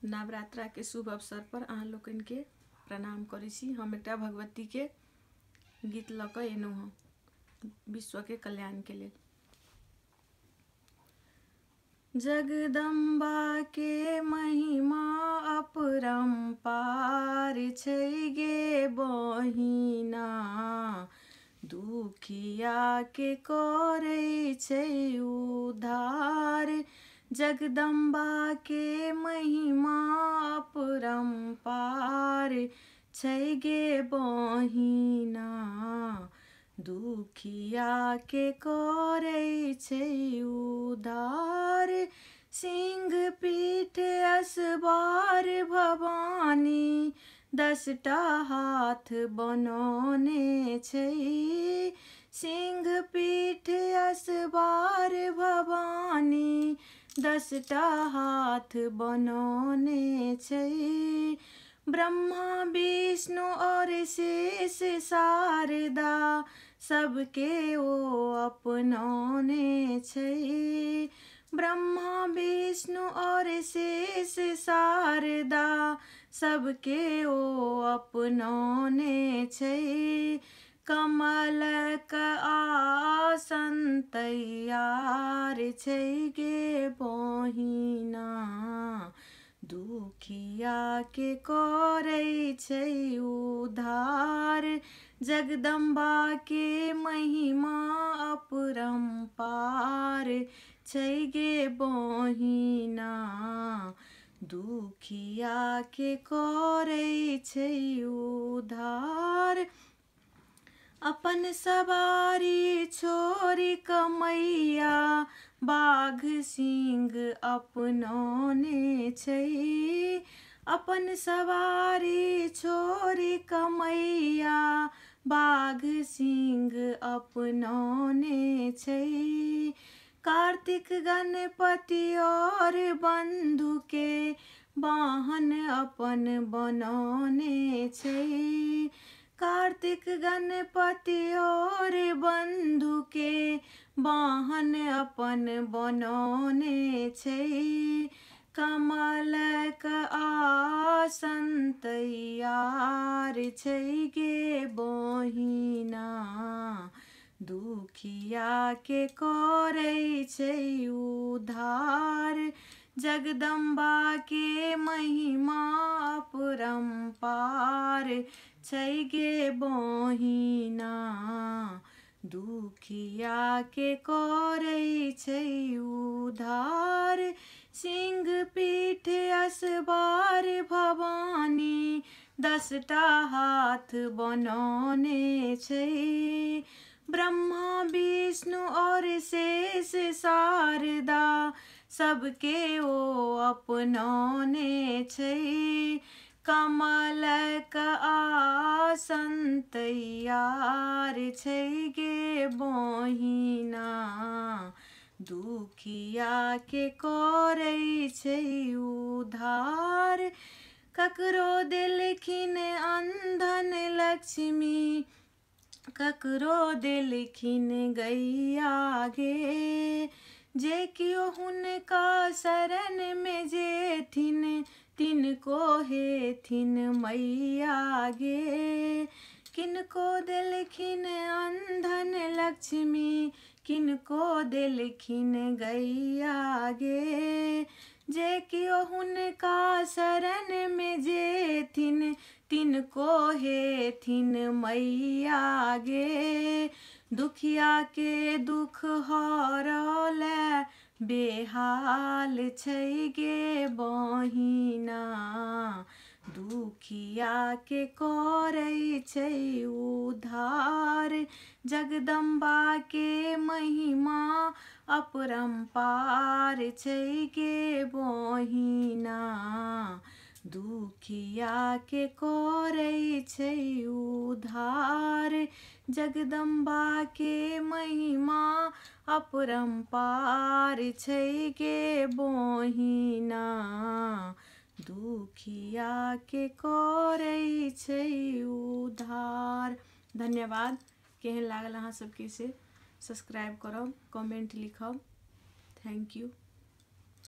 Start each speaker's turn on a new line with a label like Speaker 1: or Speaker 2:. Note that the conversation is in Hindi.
Speaker 1: नवरात्रा के शुभ अवसर पर अहाँ लोकन के प्रणाम करै छी। हम एकटा भगवती के गीत ल क एलहुँ हँ विश्व के कल्याण के लेल। जगदम्बा के महिमा अपरंपार छै गे बहिना, दुखिया के करै छै उद्धार। जगदम्बा के महिमा अपरंपार छै गे बहिना, दुखिया के करै छै उद्धार। सिंह पीठ असवार भवानी, 10टा हाथ बनौने छै। सिंह पीठ असवार भवानी, 10टा हाथ बनौने छै। ब्रह्मा विष्णु और शेष शारदा, सबके ओ अपनौने छै। ब्रह्मा विष्णु और शेष शारदा, सबके ओ अपनौने छै। कमलक आसन तैयार छै गे बहिना, दुखिया के करै छै उद्धार। जगदम्बा के महिमा अपरंपार छै गे बहिना, दुखिया के करै छै उद्धार। अपन सवारी छोड़ी कमैया, बाघ सिंह अपनौने छै। अपन सवारी छोड़ी कमैया, बाघ सिंह अपनौने छै। कार्तिक गणपति और बंधु के, वाहन अपन बनौने छै। कार्तिक गणपति और बंधु के, वाहन अपन बनौने छै। कमलक आसन तैयार छै गे बहिना, दुखिया के करै छै उद्धार। जगदम्बा के महिमा अपरंपार छै गे बहिना, दुखिया के करै छै उद्धार। सिंह पीठ असवार भवानी, 10टा हाथ बनौने छै। ब्रह्मा विष्णु और शेष शारदा, सबके ओ अपनौने छै। कमलक आसन तैयार छै गे बहिना, दुखिया के करै छै उद्धार। ककरो देलखिन अंधन लक्ष्मी, ककरो देलखिन गैया गे। जे कियो हुनका शरण में जेथिन, तिनको हेथिन मैया गे। किनको देलखिन अंधन लक्ष्मी, किनको देलखिन गैया गे। जे कियो हुनका शरण में जेथिन, तिनको हेथिन मैया गे। दुखिया के दुख हरले, बेहाल छै गे बहिना, दुखिया के करै छै उद्धार। जगदम्बा के महिमा अपरंपार छै गे बहिना, दुखिया के करै छै उद्धार। जगदम्बा के महिमा अपरंपार छै गे बहिना, दुखिया के करै छै उद्धार। धन्यवाद। केहन लागल अहाँ सबके से सब्सक्राइब करब, कमेंट लिखब। Thank you.